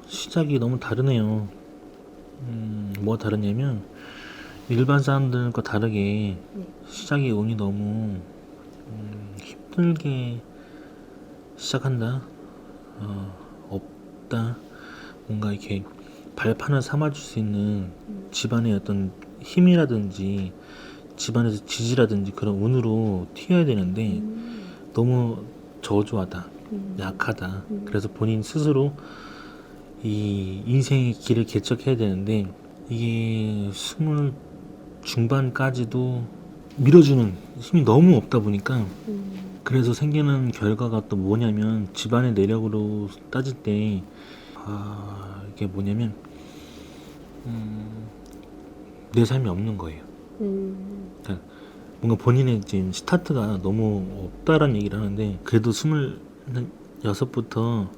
시작이 너무 다르네요. 뭐가 다르냐면 일반 사람들과 다르게 네. 시작이 운이 너무 힘들게 시작한다. 없다. 뭔가 이렇게 발판을 삼아줄 수 있는 집안의 어떤 힘이라든지 집안에서 지지라든지 그런 운으로 튀어야 되는데 너무 저조하다, 약하다. 그래서 본인 스스로 이 인생의 길을 개척해야 되는데 이게 스물 중반까지도 밀어주는 힘이 너무 없다 보니까 그래서 생기는 결과가 또 뭐냐면 집안의 내력으로 따질 때 이게 뭐냐면 내 삶이 없는 거예요. 그러니까 뭔가 본인의 지금 스타트가 너무 없다라는 얘기를 하는데 그래도 26부터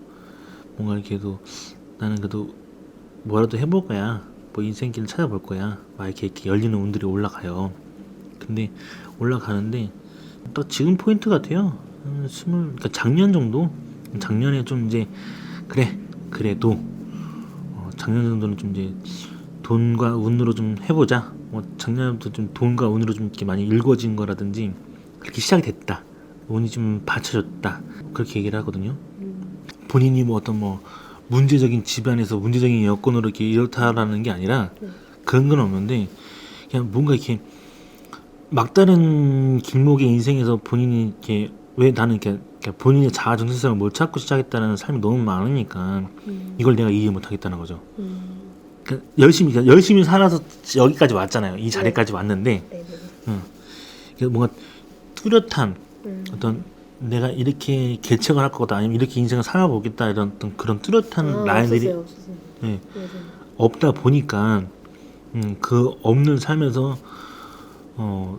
뭔가 이렇게도 나는 그래도 뭐라도 해볼 거야. 뭐 인생길을 찾아볼 거야. 막 이렇게 열리는 운들이 올라가요. 근데 올라가는데 또 지금 포인트 같아요. 그러니까 작년 정도? 작년에 좀 이제 그래도 작년 정도는 좀 이제 돈과 운으로 좀 해보자. 뭐 작년부터 좀 돈과 운으로 좀 이렇게 많이 일궈진 거라든지 그렇게 시작이 됐다. 운이 좀 받쳐줬다. 그렇게 얘기를 하거든요. 본인이 뭐 어떤 뭐 문제적인 집안에서 문제적인 여건으로 이렇게 이렇다라는 게 아니라 그런 건 없는데 그냥 뭔가 이렇게 막다른 길목의 인생에서 본인이 이렇게 왜 나는 이렇게 본인의 자아 정체성을 못 찾고 시작했다는 삶이 너무 많으니까 이걸 내가 이해 못 하겠다는 거죠. 그러니까 열심히 살아서 여기까지 왔잖아요. 이 자리까지 왔는데 뭔가 뚜렷한 어떤 내가 이렇게 개척을 할 거다 아니면 이렇게 인생을 살아보겠다 이런 어떤 그런 뚜렷한 라인들이 없었어요. 예, 없다 보니까 그 없는 삶에서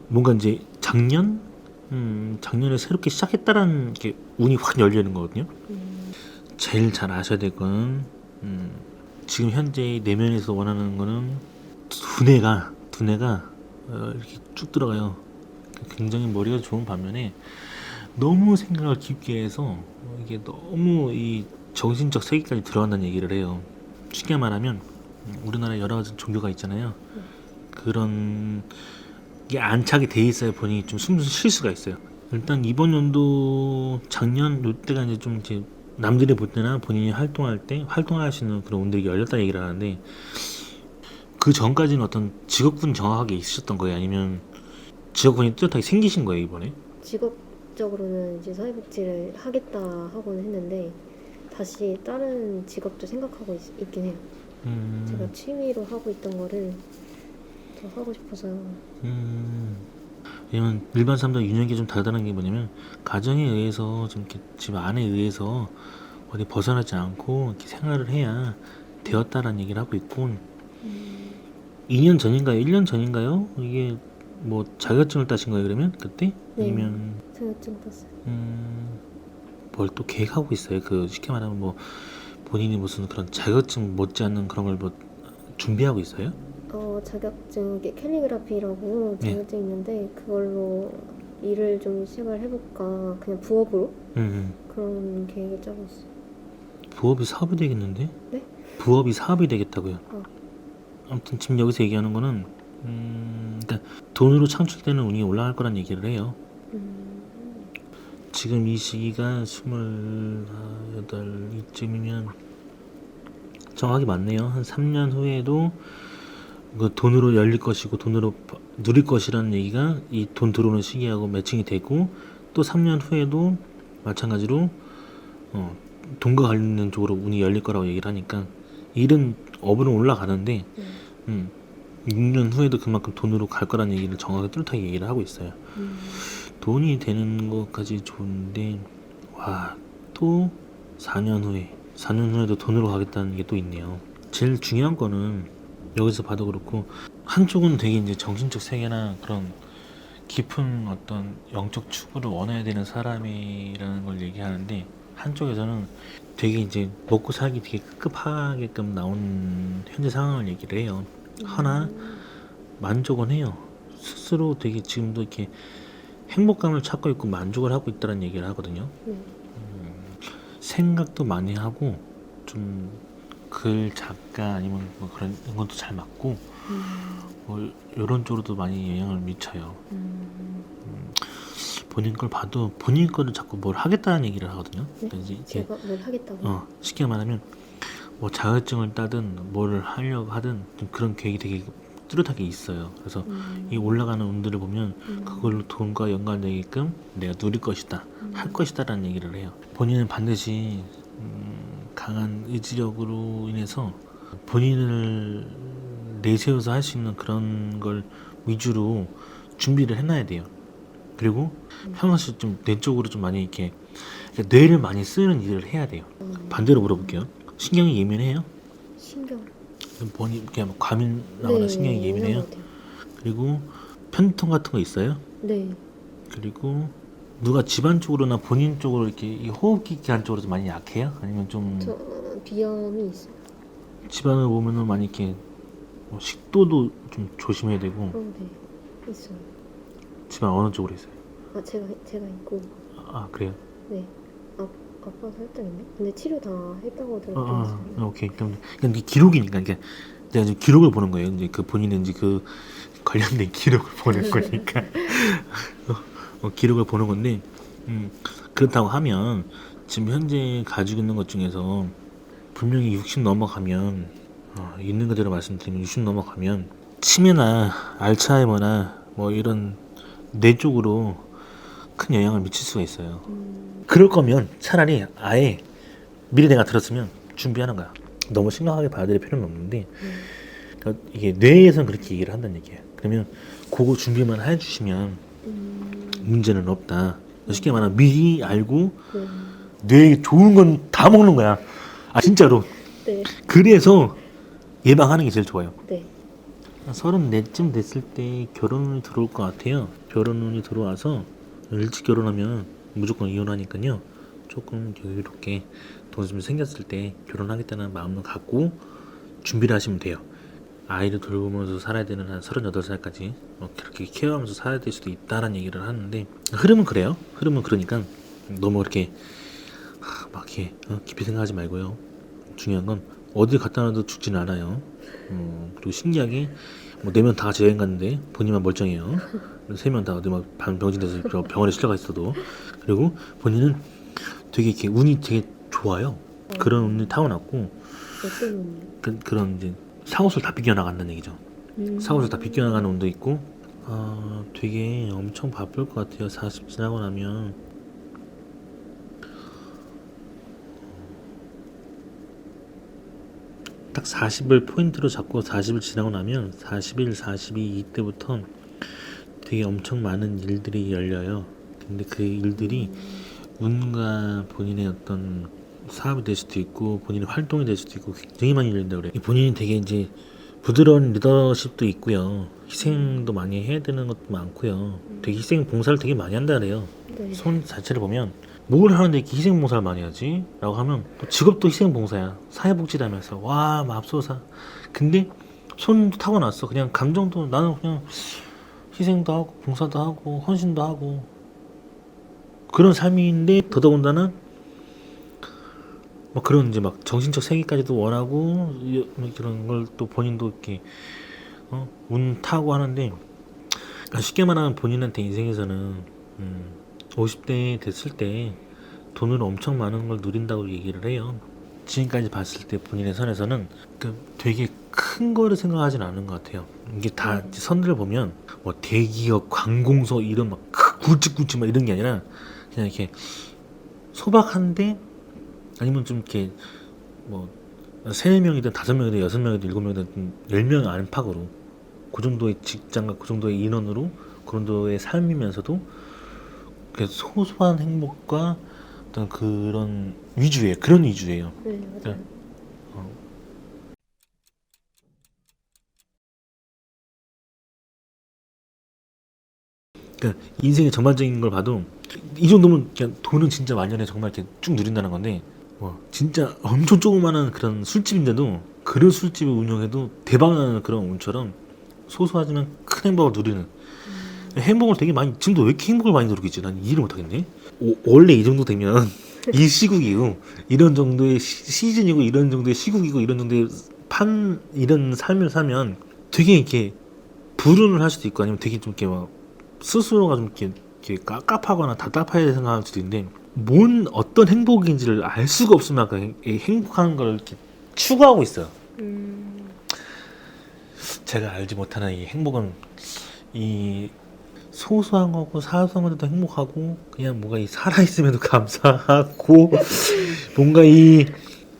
뭔가 이제 작년에 새롭게 시작했다라는 게 운이 확 열리는 거거든요. 제일 잘 아셔야 될 거는 지금 현재 내면에서 원하는 거는 두뇌가 이렇게 쭉 들어가요. 굉장히 머리가 좋은 반면에 너무 생각을 깊게 해서 이게 너무 이 정신적 세계까지 들어간다는 얘기를 해요. 쉽게 말하면 우리나라에 여러 가지 종교가 있잖아요. 그런 게 안착이 돼 있어야 본인이 좀 숨을 쉴 수가 있어요. 일단 이번 연도 작년 이때가 이제 좀 이제 남들이 볼 때나 본인이 활동할 때 활동할 수 있는 그런 운들이 열렸다 얘기를 하는데 그 전까지는 어떤 직업군 정확하게 있으셨던 거예요? 아니면 직업군이 뚜렷하게 생기신 거예요 이번에? 직업적으로는 이제 사회복지를 하겠다 하고는 했는데 다시 다른 직업도 생각하고 있긴 해요. 제가 취미로 하고 있던 거를 더 하고 싶어서요. 왜냐면 일반 사람들 유년기 좀 다르다는 게 뭐냐면 가정에 의해서 좀 이렇게 집 안에 의해서 어디 벗어나지 않고 이렇게 생활을 해야 되었다라는 얘기를 하고 있고 2년 전인가요? 1년 전인가요? 이게 뭐 자격증을 따신 거예요 그러면 그때? 네. 아니면 자격증 땄어요. 뭘 또 계획하고 있어요? 그 쉽게 말하면 뭐 본인이 무슨 그런 자격증 못지않는 그런 걸 뭐 준비하고 있어요? 자격증 이게 캘리그라피라고 네. 자격증 있는데 그걸로 일을 좀 시작을 해볼까 그냥 부업으로 그런 계획을 짜고 있어요. 부업이 사업이 되겠는데? 네? 부업이 사업이 되겠다고요? 어. 아무튼 지금 여기서 얘기하는 거는 그러니까 돈으로 창출되는 운이 올라갈 거란 얘기를 해요. 지금 이 시기가 28 이쯤이면 정확히 맞네요. 한 3년 후에도 그 돈으로 열릴 것이고 돈으로 누릴 것이라는 얘기가 이 돈 들어오는 시기하고 매칭이 되고 또 3년 후에도 마찬가지로 돈과 관련된 쪽으로 운이 열릴 거라고 얘기를 하니까 일은 업으로 올라가는데 6년 후에도 그만큼 돈으로 갈 거라는 얘기를 정확하게 뚜렷하게 얘기를 하고 있어요. 돈이 되는 것까지 좋은데 또 4년 후에도 돈으로 가겠다는 게 또 있네요. 제일 중요한 거는 여기서 봐도 그렇고 한쪽은 되게 이제 정신적 세계나 그런 깊은 어떤 영적 추구를 원해야 되는 사람이라는 걸 얘기하는데 한쪽에서는 되게 이제 먹고 살기 되게 급하게끔 나온 현재 상황을 얘기를 해요. 하나 만족은 해요. 스스로 되게 지금도 이렇게 행복감을 찾고 있고 만족을 하고 있다는 얘기를 하거든요. 생각도 많이 하고 좀 글 작가 아니면 뭐 그런 것도 잘 맞고 뭐 이런 쪽으로도 많이 영향을 미쳐요. 본인 걸 봐도 본인 거를 자꾸 뭘 하겠다는 얘기를 하거든요. 네? 그러니까 이제 이렇게 제가 뭘 하겠다고? 쉽게 말하면 뭐 자격증을 따든 뭘 하려고 하든 좀 그런 계획이 되게 뚜렷하게 있어요. 그래서 이 올라가는 운들을 보면 그걸로 돈과 연관되게끔 내가 누릴 것이다, 할 것이다라는 얘기를 해요. 본인은 반드시 강한 의지력으로 인해서 본인을 내세워서 할 수 있는 그런 걸 위주로 준비를 해놔야 돼요. 그리고 평상시 좀 뇌 쪽으로 좀 많이 이렇게 그러니까 뇌를 많이 쓰는 일을 해야 돼요. 반대로 물어볼게요. 신경이 예민해요? 신경. 본인 그냥 과민 나거나 신경이 예민해요? 것 같아요. 그리고 편통 같은 거 있어요? 네. 그리고 누가 집안 쪽으로나 본인 쪽으로 이렇게 이 호흡기 기관 쪽으로 좀 많이 약해요? 아니면 좀 저 비염이 있어요. 집안을 보면은 많이 이렇게 뭐 식도도 좀 조심해야 되고 네. 있어요. 집안 어느 쪽으로 있어요? 아, 제가 있고. 아 그래요? 네. 아빠가 살짝 있네. 근데 치료 다 했다고 들었어요. 오케이. 그럼 이게 기록이니까 이게 내가 지금 기록을 보는 거예요. 이제 그 본인은 이제 그 관련된 기록을 보는 거니까 기록을 보는 건데 그렇다고 하면 지금 현재 가지고 있는 것 중에서 분명히 60 넘어가면 있는 그대로 말씀드리면 60 넘어가면 치매나 알츠하이머나 뭐 이런 뇌 쪽으로 큰 영향을 미칠 수가 있어요. 그럴 거면 차라리 아예 미리 내가 들었으면 준비하는 거야. 너무 심각하게 받아들일 필요는 없는데 그러니까 이게 뇌에서는 그렇게 얘기를 한다는 얘기예요. 그러면 그거 준비만 해주시면 문제는 없다. 쉽게 말하면 미리 알고 뇌에 좋은 건 다 먹는 거야. 아 진짜로. 네. 그래서 예방하는 게 제일 좋아요. 네. 34쯤 됐을 때 결혼운이 들어올 것 같아요. 결혼운이 들어와서 일찍 결혼하면 무조건 이혼하니까요. 조금 여유롭게 돈 좀 생겼을 때 결혼하겠다는 마음을 갖고 준비를 하시면 돼요. 아이를 돌보면서 살아야 되는 한 38살까지 그렇게 케어하면서 살아야 될 수도 있다라는 얘기를 하는데 흐름은 그래요. 흐름은 그러니까 너무 그렇게 막 이렇게 깊이 생각하지 말고요. 중요한 건 어딜 갖다 놔도 죽지는 않아요. 그리고 신기하게 뭐 4명 다 같이 여행 갔는데 본인만 멀쩡해요. 3명 다 어디 막 병진돼서 병원에 실려가 있어도. 그리고 본인은 되게 이렇게 운이 되게 좋아요. 그런 운이 타고났고 어떤 운이요? 그런 이제 사고수를 다 비껴나간다는 얘기죠. 사고수를 다 비껴나가는 운도 있고 되게 엄청 바쁠 것 같아요. 40 지나고 나면. 딱 40을 포인트로 잡고 40을 지나고 나면 41, 42 이때부터 되게 엄청 많은 일들이 열려요. 근데 그 일들이 운과 본인의 어떤 사업이 될 수도 있고 본인의 활동이 될 수도 있고 굉장히 많이 열린다고 그래요. 본인이 되게 이제 부드러운 리더십도 있고요. 희생도 많이 해야 되는 것도 많고요. 되게 희생 봉사를 되게 많이 한다 그래요. 네. 손 자체를 보면 뭘 하는데 이렇게 희생 봉사를 많이 하지? 라고 하면 직업도 희생 봉사야. 사회복지라면서 와 맙소사. 근데 손도 타고났어. 그냥 감정도 나는 그냥 희생도 하고 봉사도 하고 헌신도 하고 그런 삶인데 더더군다나 막 그런 이제 막 정신적 세계까지도 원하고 이런 걸 또 본인도 이렇게 운 타고 하는데 쉽게 말하면 본인한테 인생에서는 50대 됐을 때 돈을 엄청 많은 걸 누린다고 얘기를 해요. 지금까지 봤을 때 본인의 선에서는 되게 큰 거를 생각하진 않은 것 같아요. 이게 다 선들을 보면 뭐 대기업, 관공서 이런 막 굵직굵직 막 이런 게 아니라 그냥 이렇게 소박한데 아니면 좀 이렇게 뭐 3-4명이든 5명이든 6명이든 7명이든 10명 안팎으로 그 정도의 직장과 그 정도의 인원으로 그 정도의 삶이면서도 소소한 행복과 어떤 그런 위주예요. 그런 위주예요. 네, 맞아요. 그러니까 인생의 전반적인 걸 봐도 이 정도면 그냥 돈은 진짜 완전히 정말 이렇게 쭉 누린다는 건데 진짜 엄청 조그마한 그런 술집인데도 그런 술집을 운영해도 대박나는 그런 운처럼 소소하지만 큰 행복을 누리는 행복을 되게 많이 지금도 왜 이렇게 행복을 많이 누리겠지? 난 이해를 못하겠네. 원래 이 정도 되면 이 시국이고 이런 정도의 시즌이고 이런 정도의 시국이고 이런 정도의 이런 삶을 살면 되게 이렇게 불운을 할 수도 있고 아니면 되게 좀 이렇게 막 스스로가 좀 이렇게 깝깝하거나 답답하게 생각할 수도 있는데 뭔 어떤 행복인지를 알 수가 없으면 그 행복한 걸 이렇게 추구하고 있어요. 제가 알지 못하는 이 행복은 이 소소한 거고 사소한 것도 행복하고 그냥 뭔가 이 살아있음에도 감사하고 뭔가 이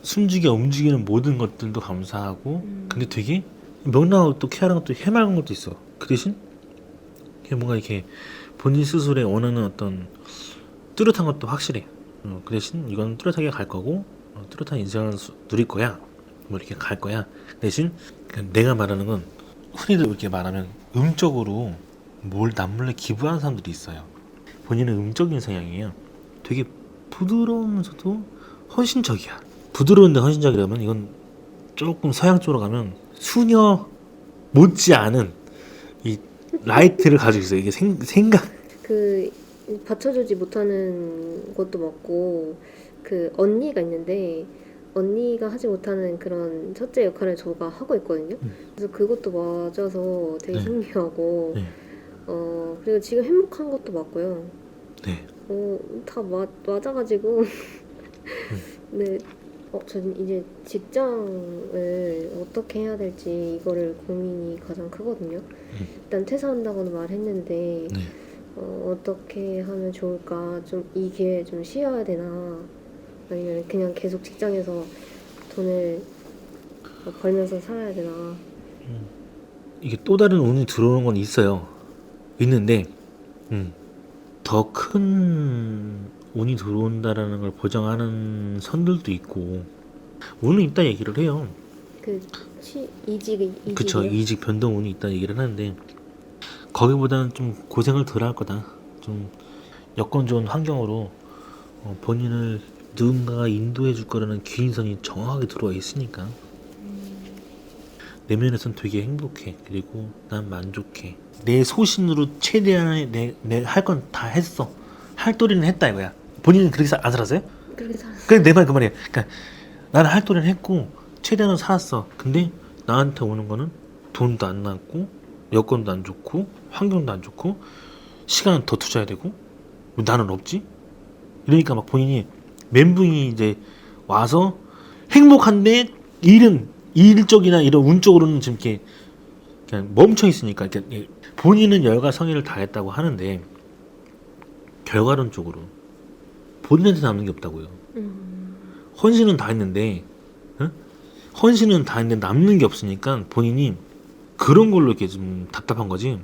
숨죽여 움직이는 모든 것들도 감사하고 근데 되게 명랑하고 또 쾌활한 것도 해맑은 것도 있어. 그 대신 뭔가 이렇게 본인 스스로의 원하는 어떤 뚜렷한 것도 확실해. 그 대신 이건 뚜렷하게 갈 거고 뚜렷한 인생을 누릴 거야. 뭐 이렇게 갈 거야. 대신 내가 말하는 건 흔히들 이렇게 말하면 음적으로 뭘 남몰래 기부하는 사람들이 있어요. 본인은 음적인 성향이에요. 되게 부드러우면서도 헌신적이야. 부드러운데 헌신적이라면 이건 조금 서양 쪽으로 가면 수녀 못지않은 이 라이트를 가지고 있어요. 이게 생각. 그 받쳐주지 못하는 것도 맞고 그 언니가 있는데 언니가 하지 못하는 그런 첫째 역할을 저가 하고 있거든요. 그래서 그것도 맞아서 되게 네. 신기하고 네. 그리고 지금 행복한 것도 맞고요. 네. 다 맞아가지고 네. 저는 이제 직장을 어떻게 해야 될지 이거를 고민이 가장 크거든요. 일단 퇴사한다고는 말했는데 네. 어떻게 하면 좋을까? 좀 이 기회에 좀 쉬어야 되나? 아니면 그냥 계속 직장에서 돈을 벌면서 살아야 되나? 이게 또 다른 운이 들어오는 건 있어요. 있는데 더 큰 운이 들어온다라는 걸 보장하는 선들도 있고 운은 있다 얘기를 해요. 이직이요? 그쵸. 이직 변동 운이 있다 얘기를 하는데 거기보다는 좀 고생을 덜 할 거다. 좀 여건 좋은 환경으로 본인을 누군가가 인도해 줄 거라는 기인선이 정확하게 들어와 있으니까 내면에선 되게 행복해. 그리고 난 만족해. 내 소신으로 최대한 내 할 건 다 했어. 할 도리는 했다 이거야. 본인은 그렇게 안 살았어요? 그렇게 살았어요. 그래 내 말 그 말이야. 그러니까 나는 할 도리는 했고 최대한은 살았어. 근데 나한테 오는 거는 돈도 안 나왔고 여건도 안 좋고 환경도 안 좋고 시간은 더 투자해야 되고 왜 나는 없지? 이러니까 막 본인이 멘붕이 이제 와서 행복한데 일은 일적이나 이런 운적으로는 지금 이렇게 그냥 멈춰 있으니까 이렇게 본인은 열과 성의를 다했다고 하는데 결과론적으로 본인한테 남는 게 없다고요. 헌신은 다 했는데 헌신은 다 했는데 남는 게 없으니까 본인이 그런 걸로 이렇게 좀 답답한 거지.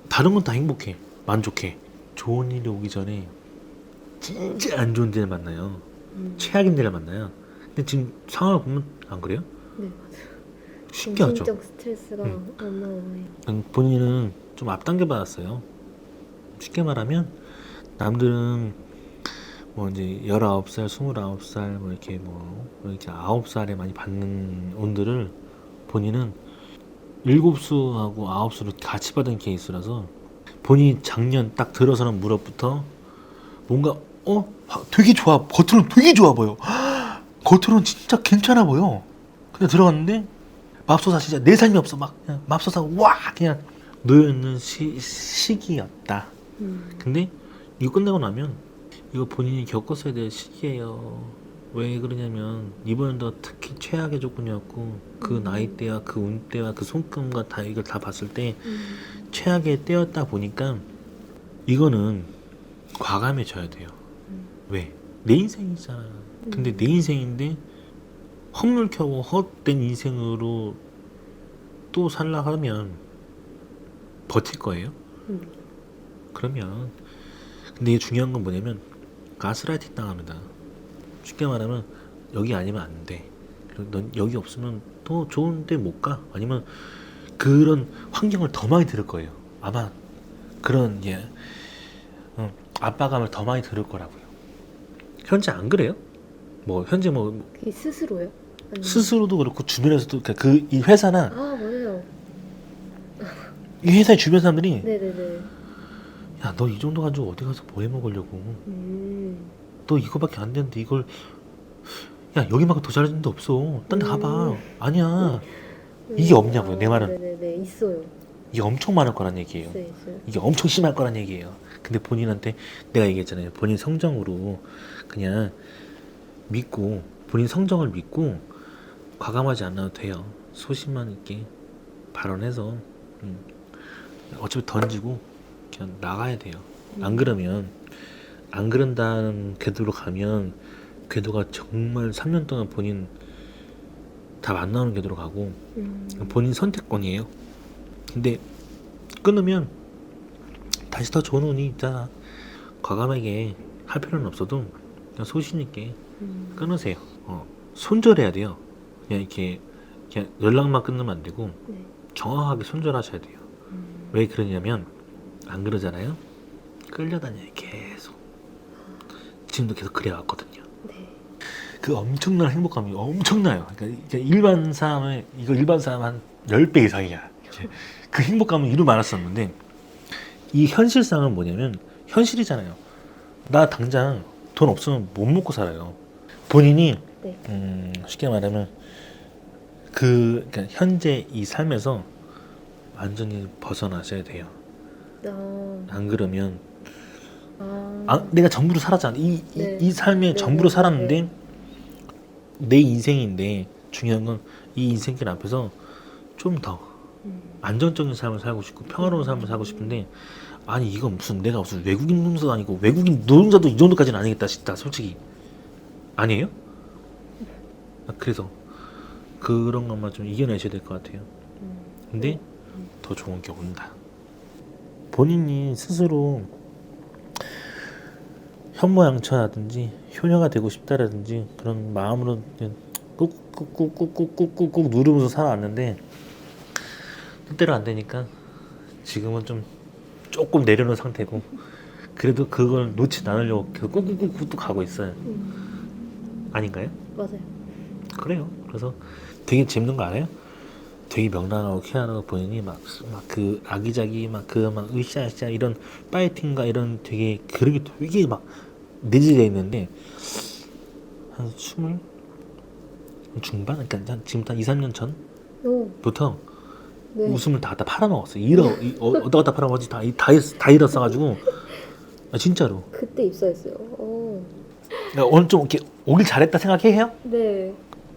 다른 건 다 행복해, 만족해. 좋은 일이 오기 전에 진짜 안 좋은 데를 만나요. 최악인 데를 만나요. 근데 지금 상황을 보면 안 그래요? 네, 맞아요. 신기하죠. 정신적 스트레스가 어마어마해요. 본인은 좀 앞당겨 받았어요. 쉽게 말하면 남들은 뭐 이제 19살, 29살 뭐 이렇게 9살에 많이 받는 운들을 본인은 7수하고 9수를 같이 받은 케이스라서 본인이 작년 딱 들어서는 무렵부터 뭔가 되게 좋아. 겉으로는 되게 좋아 보여. 겉으로는 진짜 괜찮아 보여. 근데 들어갔는데 맙소사 진짜 내 삶이 없어. 막 그냥 맙소사 와 그냥 놓여있는 시기였다. 근데 이거 끝나고 나면 이거 본인이 겪었어야 될 시기예요. 왜 그러냐면 이번에도 특히 최악의 조건이었고 그 나이대와 그 운대와 그 손금과 다 이걸 다 봤을 때 최악의 때였다 보니까 이거는 과감해져야 돼요. 왜? 내 인생이잖아. 근데 내 인생인데 헛물켜고 헛된 인생으로 또 살라 하면 버틸 거예요? 그러면 근데 이게 중요한 건 뭐냐면 가스라이팅 당합니다. 쉽게 말하면 여기 아니면 안 돼. 넌 여기 없으면 더 좋은 데 못 가. 아니면 그런 환경을 더 많이 들을 거예요. 아마 그런 압박감을 더 많이 들을 거라고요. 현재 안 그래요? 뭐 현재 그게 스스로요? 아니면... 스스로도 그렇고 주변에서도 이 회사나 맞아요. 이 회사의 주변 사람들이 네네네. 야, 너 이 정도 가지고 어디 가서 뭐 해 먹으려고 너 이거밖에 안 되는데 이걸 야 여기만큼 더 잘해준 데 없어. 딴 데 가봐. 아니야. 이게 없냐고요, 내 말은. 네네네, 있어요. 이게 엄청 많을 거란 얘기예요. 있어요. 이게 엄청 심할 거란 얘기예요. 근데 본인한테 내가 얘기했잖아요. 본인 성정으로 그냥 믿고 본인 성정을 믿고 과감하지 않아도 돼요. 소신만 있게 발언해서 어차피 던지고 그냥 나가야 돼요. 안 그러면 안 그런다는 궤도로 가면 궤도가 정말 3년 동안 본인 답 안 나오는 궤도로 가고 본인 선택권이에요. 근데 끊으면 다시 더 좋은 운이 있잖아. 과감하게 할 필요는 없어도 그냥 소신 있게 끊으세요. 손절해야 돼요. 그냥 이렇게 그냥 연락만 끊으면 안 되고 네. 정확하게 손절하셔야 돼요. 왜 그러냐면 안 그러잖아요. 끌려다녀요 계속. 지금도 계속 그래 왔거든요. 네. 그 엄청난 행복감이 엄청나요. 그러니까 일반 사람 한 10배 이상이야. 그 행복감은 이루 말았었는데 이 현실상은 뭐냐면 현실이잖아요. 나 당장 돈 없으면 못 먹고 살아요. 본인이 네. 쉽게 말하면 그러니까 현재 이 삶에서 완전히 벗어나셔야 돼요. 안 그러면 내가 전부로 살았잖아. 이 삶의 전부로 살았는데 내 인생인데 중요한 건 이 인생길 앞에서 좀 더 안정적인 삶을 살고 싶고 평화로운 삶을 살고 싶은데 아니 이건 내가 무슨 외국인 노동자도 아니고 외국인 노동자도 이 정도까지는 아니겠다 싶다 솔직히. 아니에요? 그래서 그런 것만 좀 이겨내셔야 될 것 같아요. 근데 더 좋은 게 온다. 본인이 스스로 현모양처라든지 효녀가 되고 싶다라든지 그런 마음으로 꾹꾹꾹꾹꾹꾹꾹 누르면서 살아왔는데 뜻대로 안 되니까 지금은 좀 조금 내려놓은 상태고 그래도 그걸 놓지 않으려고 계속 꾹꾹꾹꾹 가고 있어요. 아닌가요? 맞아요. 그래요. 그래서 되게 재밌는 거 알아요? 되게 명랑하고 쾌활하고 본인이 막 그 아기자기 막 으쌰으쌰 이런 파이팅과 이런 되게 그렇게 되게 막 내재되어 있는데 한 20 중반? 그러니까 지금 한 2, 3년 전부터 네. 웃음을 다 팔아먹었어요. 어디다 갖다 팔아먹었지 다 잃었어가지고 진짜로. 그때 입사했어요. 오늘 좀 이렇게 오길 잘했다 생각해요? 네.